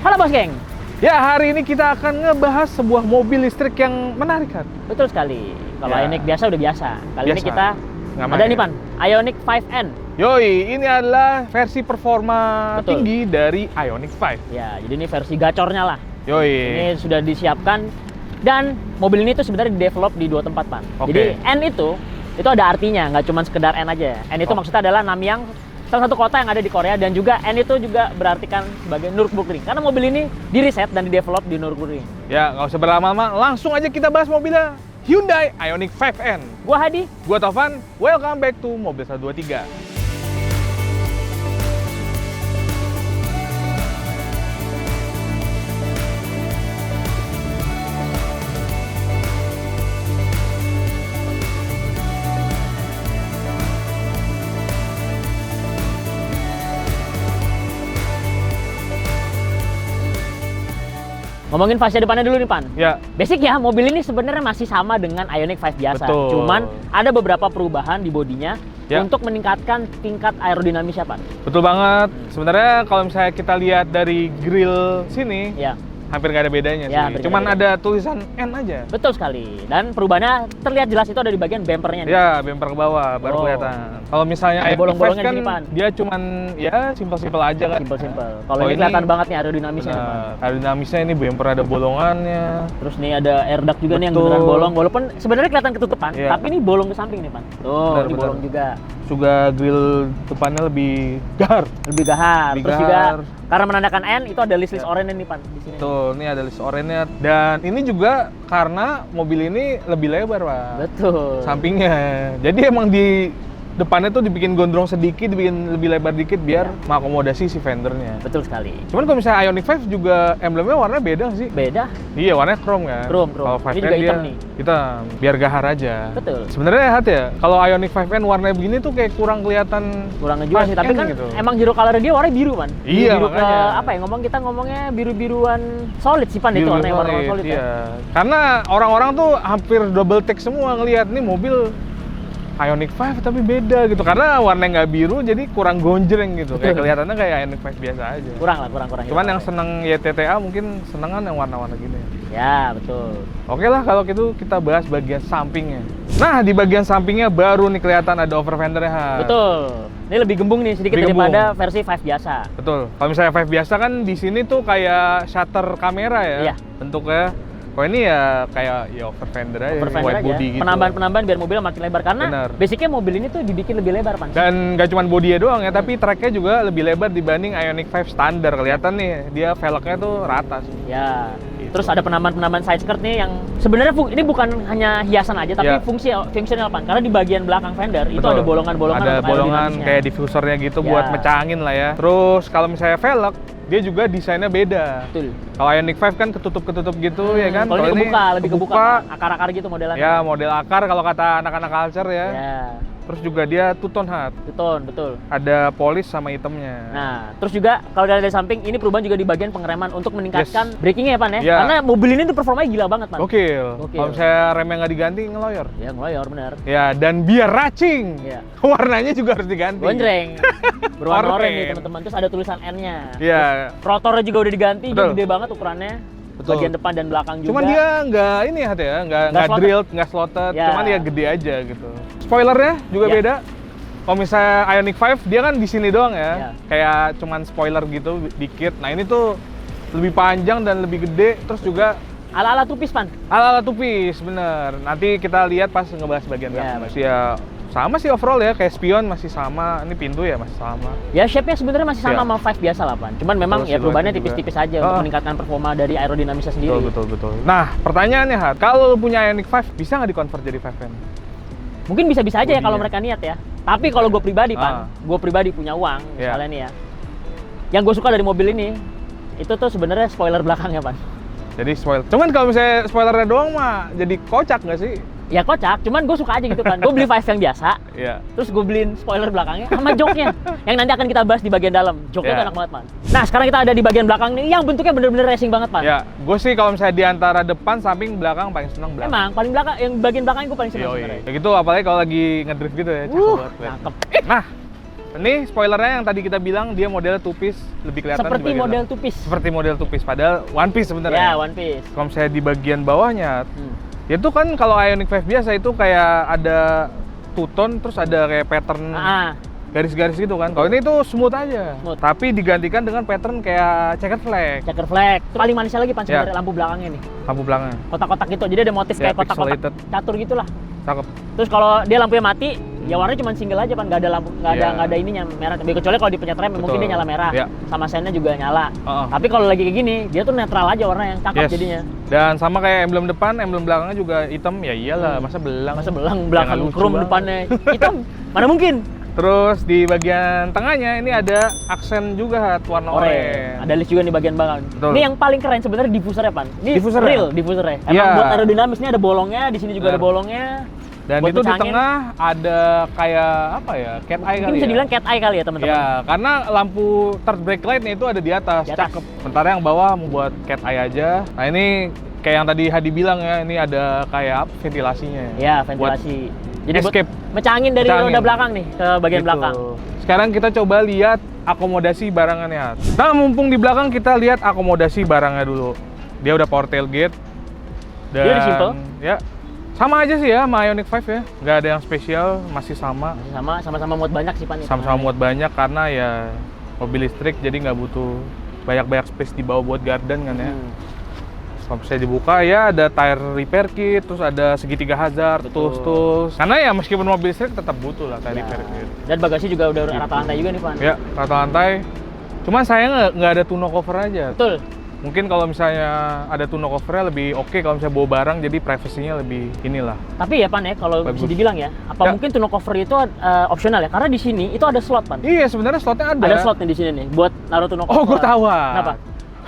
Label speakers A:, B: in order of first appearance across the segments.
A: Halo Bos Geng.
B: Ya, hari ini kita akan ngebahas sebuah mobil listrik yang menarik, kan?
A: Betul sekali. Kalau
B: Ya.
A: Ioniq biasa udah biasa. Kali ini
B: Biasa.
A: kita
B: Nggak
A: ada
B: main.
A: nih Pan, Ioniq 5N.
B: Yoi, ini adalah versi performa
A: Betul.
B: tinggi dari Ioniq 5.
A: Ya, jadi ini versi gacornya lah.
B: Yoi.
A: Ini sudah disiapkan dan mobil ini tuh sebenarnya di-develop di dua tempat, Pan.
B: Oke.
A: Jadi N itu ada artinya, nggak cuma sekedar N aja. N itu
B: Oh.
A: maksudnya adalah Namyang, salah satu kota yang ada di Korea, dan juga N itu juga berartikan sebagai Nürburgring. Karena mobil ini di-riset dan di-develop di Nürburgring.
B: Ya, nggak usah berlama-lama, langsung aja kita bahas mobilnya. Hyundai Ioniq 5N.
A: Gua Hadi.
B: Gua Taufan, welcome back to Mobil 123.
A: Ngomongin fascia depannya dulu nih, Pan.
B: Ya,
A: Basic ya, mobil ini sebenarnya masih sama dengan Ioniq 5 biasa.
B: Betul.
A: Cuman ada beberapa perubahan di bodinya
B: Ya.
A: untuk meningkatkan tingkat aerodinamisnya, Pan.
B: betul banget. Sebenarnya kalau misalnya kita lihat dari grill sini,
A: Ya,
B: hampir nggak ada bedanya
A: Ya,
B: sih.
A: hampir
B: Cuman
A: nggak ada
B: ada tulisan N aja.
A: betul sekali. Dan perubahannya terlihat jelas itu ada di bagian bumpernya nih.
B: Ya, bumper ke bawah baru
A: Oh.
B: kelihatan. Kalau misalnya
A: Ada
B: Ioniq
A: bolong-bolongnya
B: 5 kan
A: di sini, Pan.
B: dia cuman ya simpel-simpel aja kan.
A: Simpel-simpel. Kalau
B: Oh,
A: ini
B: ini-
A: kelihatan banget nih aerodinamisnya, nih, Pan.
B: Nah, aerodinamisnya ini bumper ada bolongannya.
A: Terus nih ada air duct juga nih yang
B: Betul.
A: beneran bolong. Walaupun sebenarnya kelihatan ketutupan,
B: Iya.
A: tapi ini bolong ke samping nih, Pan. Tuh,
B: Benar,
A: ini
B: benar.
A: bolong juga.
B: Juga grill depannya lebih gahar.
A: Lebih gahar.
B: Lebih
A: Terus
B: gahar.
A: juga karena menandakan N itu ada list-list
B: Ya.
A: oranye nih, Pan, di sini.
B: Tuh, ini ada list orange-nya. Dan ini juga karena mobil ini lebih lebar, Pak.
A: Betul.
B: Sampingnya. Jadi emang di depannya tuh dibikin gondrong sedikit, dibikin lebih lebar dikit biar mengakomodasi si fendernya.
A: Betul sekali.
B: Cuman kalau misalnya Ioniq 5 juga emblemnya warnanya beda nggak sih?
A: Beda.
B: Iya, warnanya chrome kan.
A: Chrome.
B: Kalau
A: Ini
B: 5N
A: juga hitam
B: dia
A: nih.
B: hitam, biar gahar aja.
A: Betul.
B: Sebenarnya hat ya, kalau Ioniq 5N warnanya begini tuh kayak kurang kelihatan.
A: Kurang juga sih, tapi
B: 5N
A: kan
B: gitu.
A: emang hero color dia warnanya biru, Pan.
B: Iya,
A: Biru ke
B: makanya.
A: apa ya? Kita ngomongnya biru-biruan solid sih, Pan, itu
B: Biru
A: warnanya warna solid ya.
B: iya. Karena orang-orang tuh hampir double take semua ngelihat nih mobil Ioniq 5 tapi beda gitu. Karena warnanya nggak biru jadi kurang gonjreng gitu. Kayak
A: Betul.
B: kelihatannya kayak Ioniq 5 biasa aja.
A: Kurang lah.
B: Cuman yang seneng YTTA mungkin senengan yang warna-warna gini.
A: Ya, betul.
B: Oke lah kalau gitu kita bahas bagian sampingnya. Nah, di bagian sampingnya baru nih kelihatan ada over fendernya. Hat.
A: Betul. Ini lebih gembung nih sedikit
B: Lebih gembung.
A: daripada versi 5 biasa.
B: Betul. Kalau misalnya 5 biasa kan di sini tuh kayak shutter kamera ya.
A: Iya.
B: Bentuknya. Kalau ini ya kayak ya over fender aja,
A: Over fender
B: wide
A: aja.
B: body gitu.
A: Penambahan-penambahan biar mobilnya makin lebar karena
B: Benar.
A: basicnya mobil ini tuh dibikin lebih lebar, Pan.
B: Dan nggak cuma bodinya doang ya, tapi tracknya juga lebih lebar dibanding Ioniq 5 standar. Kelihatan nih, dia velgnya tuh rata sih.
A: Ya.
B: Gitu.
A: Terus ada penambahan-penambahan side skirt nih yang sebenarnya ini bukan hanya hiasan aja tapi
B: Ya.
A: fungsional, Pan. Karena di bagian belakang fender itu
B: Betul.
A: ada bolongan-bolongan
B: Ada
A: untuk
B: bolongan
A: aerodinamisnya.
B: kayak diffusernya gitu
A: Ya.
B: buat mecah angin lah ya. Terus kalau misalnya velg, dia juga desainnya beda.
A: Betul.
B: Kalau Ioniq 5 kan ketutup-ketutup gitu ya kan.
A: Kalau ini kebuka, lebih kebuka, Pan. Akar-akar gitu modelannya.
B: Ya, model akar kalau kata anak-anak culture ya.
A: Ya.
B: Terus juga dia two-tone hat.
A: Betul.
B: Ada polis sama hitamnya.
A: Nah, terus juga kalau dari samping ini perubahan juga di bagian pengereman untuk meningkatkan braking ya, Pan ya.
B: Ya.
A: Karena mobil ini tuh performanya gila banget, Pan.
B: Gokil.
A: Gokil.
B: Kalau misalnya remnya nggak diganti ngeloyor.
A: Ya, ngeloyor bener.
B: Ya, dan biar racing.
A: Iya.
B: Warnanya juga harus diganti.
A: Gonjreng. Berwarna
B: Oranye.
A: oranye nih, teman-teman. Terus ada tulisan N-nya.
B: Iya.
A: Rotornya juga udah diganti,
B: Betul.
A: gede banget ukurannya.
B: Betul.
A: Bagian depan dan belakang juga.
B: Cuman dia nggak ini ya, Hat, ya, nggak
A: slotted.
B: drilled, nggak slotted.
A: Ya.
B: Cuman dia gede aja gitu. Spoilernya juga
A: Ya.
B: beda. Kalau misalnya Ioniq 5 dia kan di sini doang
A: Ya.
B: ya. Kayak cuman spoiler gitu dikit. Nah, ini tuh lebih panjang dan lebih gede, terus juga
A: ala-ala tupis, Pan.
B: ala-ala tupis, bener. Nanti kita lihat pas ngebahas bagian
A: Ya,
B: belakang. Masih ya sama sih overall ya, kayak spion masih sama. Ini pintu ya masih sama.
A: Ya, shape-nya sebenarnya masih sama
B: Ya.
A: sama 5 biasa lah, Pan. Cuman memang
B: Betul,
A: ya perubahannya
B: siluetnya
A: tipis-tipis
B: juga.
A: aja untuk
B: Ah.
A: meningkatkan performa dari aerodinamisnya sendiri.
B: Betul. Nah, pertanyaannya, Hat, kalau lu punya Ioniq 5, bisa nggak di-convert jadi 5N?
A: Mungkin bisa-bisa aja ya kalau
B: Bodinya.
A: mereka niat ya. Tapi kalau gue pribadi, Pan,
B: Ah.
A: gue pribadi punya uang,
B: Ya.
A: misalnya nih ya. Yang gue suka dari mobil ini, itu tuh sebenarnya spoiler belakangnya, Pan.
B: Jadi spoiler. Cuman kalau misalnya spoilernya doang mah jadi kocak nggak sih?
A: Ya kocak, cuman gue suka aja gitu kan. Gue beli 5 yang biasa,
B: Iya.
A: terus gue beliin spoiler belakangnya sama joknya. Yang nanti akan kita bahas di bagian dalam. Joknya tuh
B: Ya.
A: enak banget, Man. Nah, sekarang kita ada di bagian belakang nih yang bentuknya bener-bener racing banget, Man.
B: Ya, gue sih kalau misalnya di antara depan, samping, belakang paling seneng belakang.
A: Emang paling belakang, yang bagian belakang gue paling seneng
B: Yoi.
A: sebenarnya.
B: Kayak gitu apalagi kalau lagi ngedrift gitu ya. Cakep banget.
A: Cakep.
B: Nah, Ini spoilernya yang tadi kita bilang dia modelnya two-piece, lebih kelihatan di
A: Seperti
B: bagian
A: model
B: dalam.
A: two-piece.
B: Seperti model two-piece, padahal one piece sebenarnya.
A: Ya, One Piece.
B: Kalau misalnya di bagian bawahnya, itu kan kalau Ioniq 5 biasa itu kayak ada two-tone, terus ada kayak pattern garis-garis gitu kan. Kalau ini tuh smooth aja.
A: Smooth.
B: Tapi digantikan dengan pattern kayak checkered flag.
A: Checker flag. Paling manisnya lagi Pan
B: Ya.
A: sebenarnya lampu belakangnya nih.
B: Lampu belakang.
A: Kotak-kotak gitu. Jadi ada motif
B: Ya,
A: kayak kotak-kotak
B: pixelated.
A: catur gitulah.
B: Cakep.
A: Terus kalau dia lampunya mati, ya warnanya cuma single aja Pan, nggak ada lampu, nggak
B: Ya.
A: ada ininya merah. Kecuali kalau dipencet rem mungkin
B: Betul.
A: dia nyala merah.
B: Ya.
A: Sama sennya juga nyala.
B: Uh-uh.
A: Tapi kalau lagi kayak gini, dia tuh netral aja warnanya, cakep
B: Yes.
A: jadinya.
B: Dan sama kayak emblem depan, emblem belakangnya juga hitam. Ya iyalah, masa belang.
A: Masa belang
B: Ya,
A: belakang
B: nggak lucu
A: chrome
B: banget.
A: depannya hitam, mana mungkin?
B: Terus di bagian tengahnya ini ada aksen juga warna oranye.
A: Ada list juga di bagian belakang.
B: Betul.
A: Ini yang paling keren sebenarnya diffusernya Pan. Ini
B: Diffusernya?
A: real diffusernya. Emang
B: Iya.
A: buat aerodinamis ini ada bolongnya, di sini juga ada
B: Benar.
A: bolongnya.
B: Dan
A: Buat
B: itu di
A: pecahangin.
B: tengah ada kayak apa ya? Cat eye
A: Mungkin
B: kali
A: bisa
B: ya.
A: dibilang cat eye kali ya teman-teman.
B: Ya, karena lampu third brake light-nya itu ada di atas,
A: Di atas.
B: cakep. Sementara yang bawah mau buat cat eye aja. Nah ini kayak yang tadi Hadi bilang ya, ini ada kayak apa, ventilasinya.
A: Ya, ventilasi. Jadi buat
B: escape.
A: mecangin dari
B: Mecangin.
A: roda belakang nih ke bagian
B: Gitu.
A: belakang.
B: Sekarang kita coba lihat akomodasi barangannya. Nah, mumpung di belakang kita lihat akomodasi barangnya dulu. Dia udah power tailgate. Dan
A: Dia udah simple.
B: Ya, sama aja sih ya sama Ioniq 5 ya. Nggak ada yang spesial, masih sama.
A: Sama-sama muat banyak sih Pan.
B: Sama-sama muat banyak karena ya mobil listrik jadi nggak butuh banyak-banyak space di bawah buat garden kan ya. Kalau saya dibuka ya ada tire repair kit, terus ada segitiga hazard,
A: Betul.
B: tools. Karena ya meskipun mobil listrik tetap butuh lah tire
A: Ya.
B: repair kit.
A: Dan bagasi juga udah rata lantai juga nih Pan.
B: Ya, rata lantai. Cuman saya nggak ada tonneau cover aja.
A: Betul.
B: Mungkin kalau misalnya ada tonneau covernya lebih oke kalau misalnya bawa barang jadi privasinya lebih inilah.
A: Tapi ya Pan ya, kalau
B: Bagus.
A: bisa dibilang ya, apa
B: Ya.
A: mungkin tonneau cover itu opsional ya? Karena di sini itu ada slot Pan.
B: Iya, sebenarnya slotnya ada.
A: Ada slot nih di sini nih buat naruh tonneau cover.
B: Oh, gue tahu.
A: Kenapa?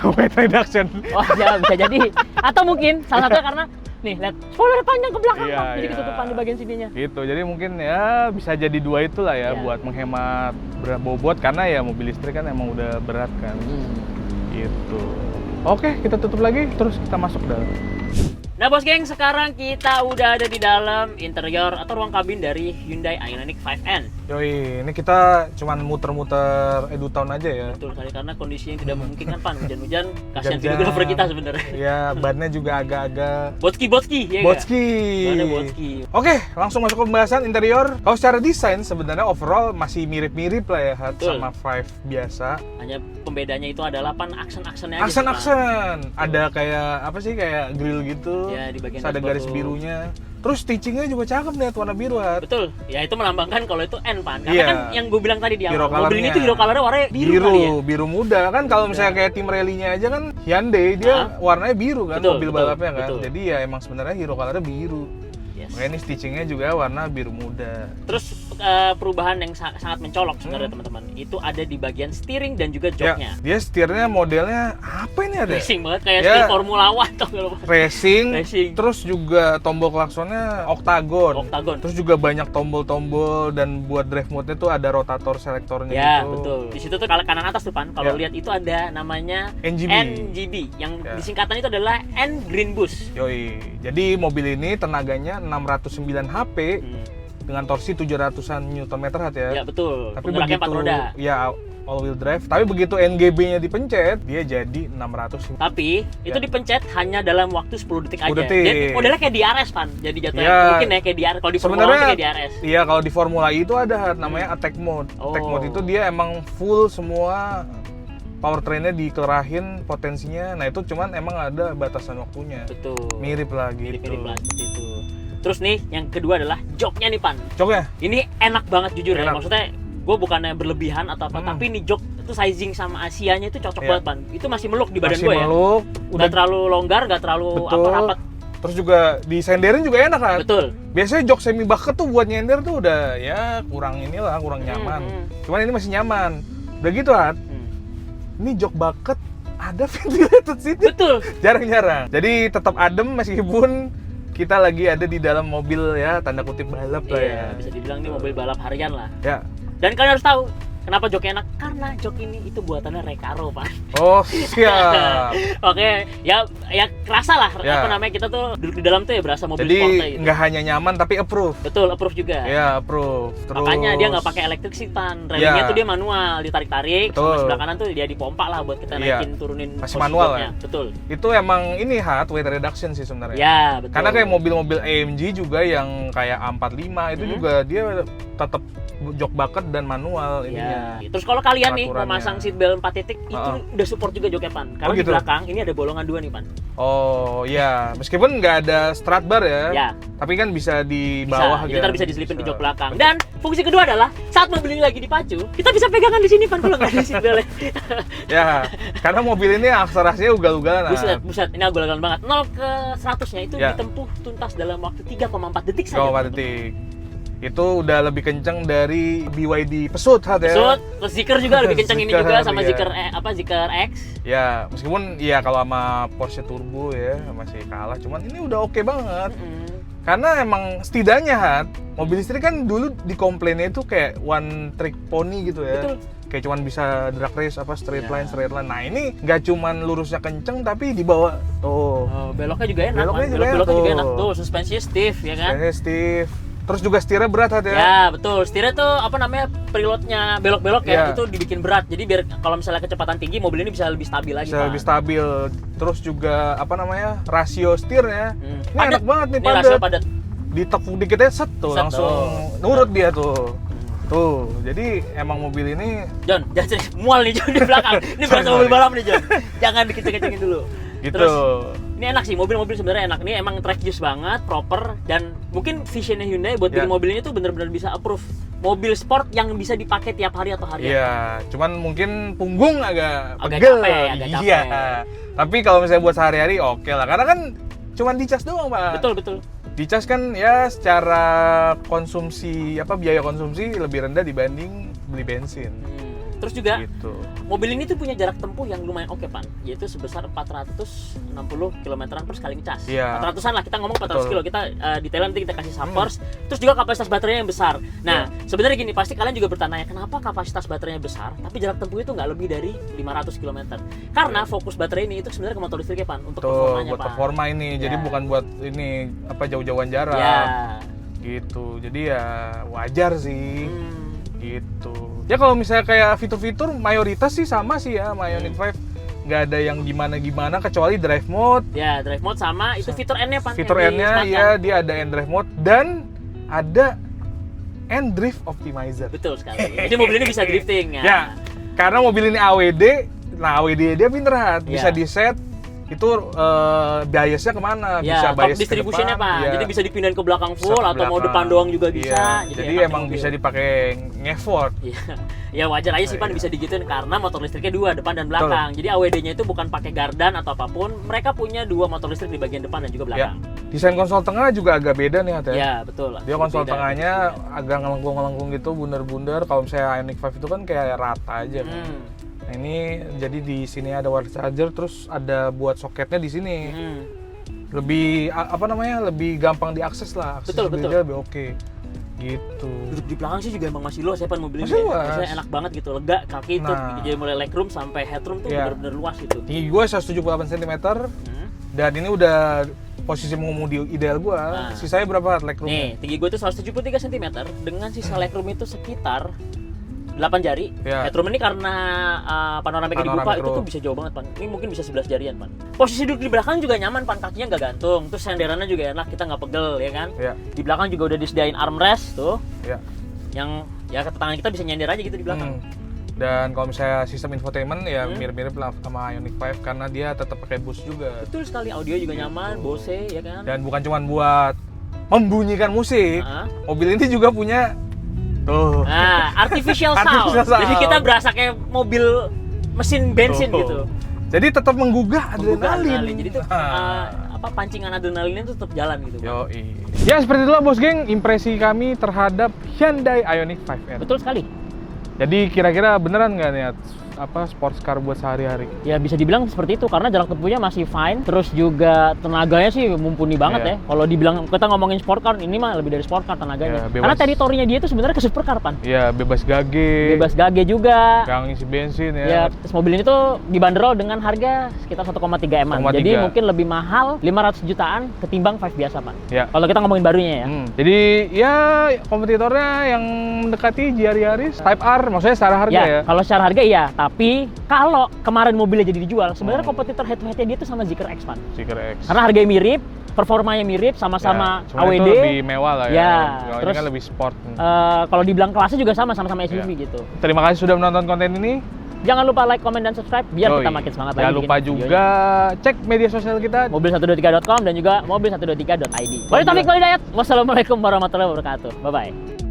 B: Weight reduction.
A: Oh ya bisa jadi. Atau mungkin salah satunya karena nih lihat spoiler panjang ke belakang
B: Iya,
A: Pan. Jadi
B: iya.
A: ketutupan di bagian sininya.
B: Gitu, jadi mungkin ya bisa jadi dua itulah ya
A: Iya.
B: buat menghemat berat bobot karena ya mobil listrik kan emang udah berat kan. Gitu. Oke, kita tutup lagi terus kita masuk dalam.
A: Nah bos geng, sekarang kita udah ada di dalam interior atau ruang kabin dari Hyundai Ioniq 5N.
B: Yoi, ini kita cuman muter-muter EduTown aja ya.
A: Betul sekali, karena kondisi yang tidak memungkinkan Pan, hujan-hujan, kasihan
B: Hujan-hujan.
A: videographer kita sebenarnya.
B: Ya, bannya juga agak-agak
A: Botski, ya nggak?
B: Botski.
A: Bannya Botski.
B: Oke, langsung masuk ke pembahasan interior. Kalau secara desain sebenarnya overall masih mirip-mirip lah ya Hat,
A: Betul.
B: sama 5 biasa.
A: Hanya pembedanya itu adalah Pan aksen-aksennya aja. sih, Pan.
B: Aksen-aksen. Ada kayak apa sih kayak grill gitu.
A: Ya, di bagian
B: Terus ada
A: dashboard
B: garis
A: tuh.
B: birunya. Terus stitchingnya juga cakep nih warna biru Hat.
A: Betul, ya itu melambangkan kalau itu N Pan. Karena
B: Iya.
A: kan yang gue bilang tadi di
B: Hero
A: awal, mobil ini
B: colornya.
A: tuh hero colornya warnanya biru, kali ya.
B: Biru muda kan kalau misalnya kayak tim rally-nya aja kan Hyundai dia warnanya biru kan
A: Betul,
B: mobil
A: betul,
B: balapnya kan.
A: betul.
B: Jadi ya emang sebenarnya hero colornya biru.
A: Yes.
B: Makanya ini stitchingnya juga warna biru muda.
A: Terus perubahan yang sangat mencolok sebenarnya teman-teman, itu ada di bagian steering dan juga
B: Ya,
A: joknya.
B: dia setirnya modelnya apa ini ada?
A: Racing banget kayak
B: Ya.
A: setir Formula One tuh kalau
B: Racing,
A: Racing.
B: terus juga tombol klaksonnya oktagon.
A: Oktagon.
B: Terus juga banyak tombol-tombol dan buat drive mode-nya tuh ada rotator selektornya
A: Ya
B: gitu.
A: betul. Di situ tuh kalau kanan atas tuh Pan, kalau
B: Ya.
A: lihat itu ada namanya
B: NGB.
A: NGB yang
B: Ya.
A: disingkatan itu adalah N Green Boost.
B: Yoi. Jadi mobil ini tenaganya 609 HP dengan torsi 700-an Nm Hat ya.
A: Ya betul.
B: Tapi
A: Penggeraknya
B: begitu
A: 4 roda.
B: ya all wheel drive, tapi begitu NGB-nya dipencet, dia jadi 600.
A: Tapi itu
B: Ya.
A: dipencet hanya dalam waktu 10 detik
B: 10
A: aja.
B: detik.
A: Jadi modelnya kayak DRS Pan. Jadi jatuhnya
B: Ya.
A: mungkin ya kayak DRS. Kalau di Formula One tuh kayak DRS.
B: Iya, kalau di Formula E itu ada namanya attack mode. Attack
A: Oh.
B: mode itu dia emang full semua powertrainnya dikerahin potensinya. Nah itu cuman emang ada batasan waktunya.
A: Betul.
B: Mirip lah gitu.
A: Mirip-mirip lah seperti itu. Terus nih yang kedua adalah joknya nih Pan.
B: Joknya?
A: Ini enak banget jujur ya.
B: Enak.
A: Maksudnya gue bukannya berlebihan atau apa, tapi ini jok itu sizing sama Asianya itu cocok
B: Iya.
A: banget Pan. Itu masih meluk di badan
B: Masih
A: gue ya.
B: meluk,
A: Nggak terlalu longgar, nggak terlalu
B: betul.
A: rapat.
B: Terus juga disenderin juga enak kan?
A: Betul.
B: Biasanya jok semi bucket tuh buat nyender tuh udah ya kurang inilah, kurang nyaman. Cuman ini masih nyaman. Udah gitu Hat, ini jok bucket ada ventilated seat.
A: Betul.
B: Jarang-jarang. Jadi tetap adem meskipun kita lagi ada di dalam mobil ya, tanda kutip balap lah ya.
A: Iya, bisa dibilang ini mobil balap harian lah.
B: Ya,
A: Dan kalian harus tahu, Kenapa jok enak? Karena jok ini itu buatannya Recaro, Pak.
B: Oh, siap.
A: Oke, ya kerasa lah
B: Ya.
A: apa namanya, kita tuh duduk di dalam tuh ya berasa mobil
B: Jadi
A: sportnya gitu.
B: nggak hanya nyaman tapi approve.
A: Betul, approve juga.
B: Ya, approve. Terus
A: Makanya dia nggak pakai elektrik sih, Pan. Railingnya
B: Ya.
A: tuh dia manual, ditarik-tarik, sama
B: Betul.
A: sebelah kanan tuh dia dipompa lah buat kita
B: Iya.
A: naikin turunin
B: Masih
A: posisi
B: manual
A: joknya.
B: ya?
A: Betul.
B: Itu emang ini hard weight reduction sih sebenarnya.
A: Ya, betul.
B: Karena kayak mobil-mobil AMG juga yang kayak A45 itu juga dia tetap jok bucket dan manual ininya.
A: Ya. Terus kalau kalian nih mau
B: Peraturannya.
A: masang seat belt 4 titik itu udah support juga joknya, Pan. Karena
B: gitu?
A: di belakang ini ada bolongan 2 nih, Pan.
B: Oh iya, meskipun nggak ada strut bar ya,
A: Ya.
B: tapi kan bisa di
A: Bisa,
B: bawah
A: jadi
B: kan.
A: ntar bisa diselipin ke jok belakang. Dan fungsi kedua adalah saat mobil ini lagi dipacu, kita bisa pegangan di sini, Pan, kalau nggak ada seat belt.
B: Ya, karena mobil ini akselerasinya ugal-ugalan.
A: Buset, ini agak-agalan banget. 0 ke 100-nya itu
B: Ya.
A: ditempuh tuntas dalam waktu 3,4 detik saja.
B: 3,4 detik. Itu udah lebih kenceng dari BYD Pursuit hat ya.
A: Pesut, terus Zikr juga lebih kencang ini
B: Zikr,
A: juga sama
B: iya.
A: Zikr X.
B: Ya, meskipun ya kalau sama Porsche Turbo ya masih kalah, cuman ini udah oke banget. Karena emang setidaknya hat, mobil listrik kan dulu dikomplainnya itu kayak one trick pony gitu ya.
A: Betul.
B: Kayak cuman bisa drag race apa straight
A: Ya.
B: line. Nah, ini nggak cuman lurusnya kenceng tapi dibawa tuh.
A: Oh, beloknya juga enak,
B: Beloknya
A: Man.
B: juga
A: Beloknya juga
B: enak,
A: enak
B: tuh.
A: tuh, suspensinya stiff ya kan?
B: Kayaknya stiff. Terus juga setirnya berat hat ya.
A: Ya betul, setirnya tuh apa namanya, preloadnya belok-belok ya,
B: Ya.
A: itu dibikin berat. Jadi biar kalau misalnya kecepatan tinggi mobil ini bisa lebih stabil lagi.
B: Bisa
A: Pak.
B: lebih stabil. Terus juga apa namanya? Rasio setirnya. Ini
A: Padat.
B: enak banget nih,
A: Ini rasio
B: padat.
A: padat.
B: Ditekuk dikitnya set tuh,
A: Set,
B: langsung
A: tuh.
B: nurut dia tuh. Tuh, jadi emang mobil ini
A: John, jangan sering mual nih John di belakang. Ini berasa mobil balap nih John. Jangan dikeceng-kecengin dulu.
B: gitu.
A: Terus ini enak sih, mobil-mobil sebenarnya enak. Ini emang track use banget, proper, dan mungkin visionnya Hyundai buat bikin
B: Ya.
A: mobil ini tuh bener-bener bisa approve mobil sport yang bisa dipakai tiap hari atau harian.
B: Iya, cuman mungkin punggung agak
A: Agak
B: pegel.
A: capek, agak
B: Iya.
A: capek.
B: Tapi kalau misalnya buat sehari-hari oke lah, karena kan cuman dicas doang, Pak.
A: Betul, betul.
B: Dicas kan ya secara konsumsi biaya konsumsi lebih rendah dibanding beli bensin.
A: Terus juga
B: Gitu.
A: mobil ini tuh punya jarak tempuh yang lumayan oke, Pan, yaitu sebesar 460 km/an per sekali ngecas.
B: Iya.
A: 400-an lah, kita ngomong 400
B: Betul.
A: kilo, kita detailnya nanti kita kasih suppers. Terus juga kapasitas baterainya yang besar. Nah, sebenarnya gini, pasti kalian juga bertanya kenapa kapasitas baterainya besar, tapi jarak tempuh itu nggak lebih dari 500 km. Karena fokus baterai ini itu sebenarnya ke motor listriknya, Pan, untuk
B: Tuh,
A: performanya,
B: buat
A: Pan.
B: performa ini. Jadi
A: Ya.
B: bukan buat ini jauh-jauhan jarak.
A: Ya.
B: Gitu. Jadi ya wajar sih.
A: Hmm.
B: Gitu. Ya kalau misalnya kayak fitur-fitur mayoritas sih sama sih ya sama Ioniq 5. Nggak ada yang gimana-gimana kecuali drive mode.
A: Ya, drive mode sama itu fitur N-nya, Pan.
B: Fitur
A: yang
B: N-nya
A: disematkan.
B: ya dia ada N-Drive mode dan ada N-Drift Optimizer.
A: Betul sekali. Jadi mobil ini bisa drifting ya.
B: Ya, karena mobil ini AWD, nah AWD dia pinter hat, bisa
A: Ya.
B: di set itu biasnya kemana, bisa
A: Ya, top
B: bias ke
A: distributionnya,
B: depan,
A: Pak.
B: ya.
A: Jadi bisa dipindahin ke belakang
B: Bisa
A: full
B: ke
A: atau mau
B: belakang.
A: depan doang juga bisa.
B: Iya, jadi
A: enak nih
B: emang
A: mobil.
B: bisa dipakai ngeffort.
A: Iya. Ya wajar aja sih, Pan,
B: Iya.
A: bisa digituin karena motor listriknya dua, depan dan belakang. Jadi AWD-nya itu bukan pakai gardan atau apapun, mereka punya dua motor listrik di bagian depan dan juga
B: Ya,
A: belakang.
B: desain konsol tengah juga agak beda nih hat ya.
A: Ya, betul.
B: Dia konsol
A: Beda.
B: tengahnya agak ngelengkung-ngelengkung gitu, bundar-bundar. Kalau misalnya Ioniq 5 itu kan kayak rata aja. Kan. Nah, ini jadi di sini ada wireless charger, terus ada buat soketnya di sini. Lebih lebih gampang diakses lah,
A: Betul,
B: aksesibilitasnya lebih oke. Gitu.
A: Duduk di belakang sih juga emang masih luas ya, Pan, mobil ini.
B: Masih luas.
A: Maksudnya enak banget gitu, lega, kaki itu
B: Nah.
A: jadi mulai legroom sampai headroom tuh
B: Iya.
A: bener-bener luas gitu.
B: Tinggi gue 178 cm
A: Hmm.
B: dan ini udah posisi mengemudi ideal gue.
A: Nah.
B: Sisanya berapa legroomnya?
A: Nih, tinggi gue tuh 173 cm dengan sisa legroom itu sekitar 8 jari.
B: Ya.
A: Headroom ini karena panoramiknya dibuka
B: Panoramic
A: itu tuh
B: roof.
A: bisa jauh banget, Pan. Ini mungkin bisa 11 jarian, Pan. Posisi duduk di belakang juga nyaman, Pan. Kakinya nggak gantung. Terus senderannya juga enak, kita nggak pegel ya kan.
B: Ya,
A: Di belakang juga udah disediain armrest tuh,
B: ya.
A: yang ya tangan kita bisa nyender aja gitu di belakang.
B: Dan kalau misalnya sistem infotainment ya
A: Hmm.
B: mirip-mirip lah sama Ioniq 5 karena dia tetap pakai boost juga.
A: Betul sekali, audio juga nyaman, Bose ya kan.
B: Dan bukan cuma buat membunyikan musik,
A: Heeh.
B: mobil ini juga punya tuh.
A: Nah, artificial sound.
B: Artificial sound.
A: Jadi kita berasa kayak mobil mesin bensin
B: Tuh.
A: gitu.
B: Jadi tetap menggugah
A: Menggugah
B: adrenalin.
A: Jadi tuh pancingan adrenalinnya tuh tetap jalan gitu. Pak.
B: Yoi. Ya seperti itulah bos geng impresi kami terhadap Hyundai Ioniq 5R.
A: Betul sekali.
B: Jadi kira-kira beneran nggak nih sports car buat sehari-hari.
A: Ya bisa dibilang seperti itu karena jarak tempuhnya masih fine, terus juga tenaganya sih mumpuni banget ya. Kalau dibilang kita ngomongin sport car, ini mah lebih dari sport car tenaganya. Karena teritorinya dia itu sebenarnya ke supercar pan.
B: Iya, bebas gage.
A: Bebas gage juga.
B: Yang isi bensin ya.
A: Ya, terus mobil ini tuh dibanderol dengan harga sekitar 1,3 M-an. Jadi mungkin lebih mahal 500 jutaan ketimbang 5 biasa, Pak.
B: Ya.
A: Kalau kita ngomongin barunya ya.
B: Jadi ya kompetitornya yang mendekati GR Yaris Type R, maksudnya secara harga ya.
A: Kalau secara harga iya, tapi kalau kemarin mobilnya jadi dijual, sebenarnya kompetitor head to head-nya dia tuh sama Zeekr X, Pan.
B: Zeekr X.
A: Karena harganya mirip, performanya mirip, sama-sama AWD.
B: Itu lebih mewah lah ya.
A: Terus
B: ini kan lebih sport.
A: Kalau dibilang kelasnya juga sama-sama SUV gitu.
B: Terima kasih sudah menonton konten ini.
A: Jangan lupa like, comment, dan subscribe biar kita makin semangat lagi.
B: Jangan lupa juga cek media sosial kita
A: mobil123.com dan juga mobil123.id. Wassalamualaikum warahmatullahi wabarakatuh. Bye bye.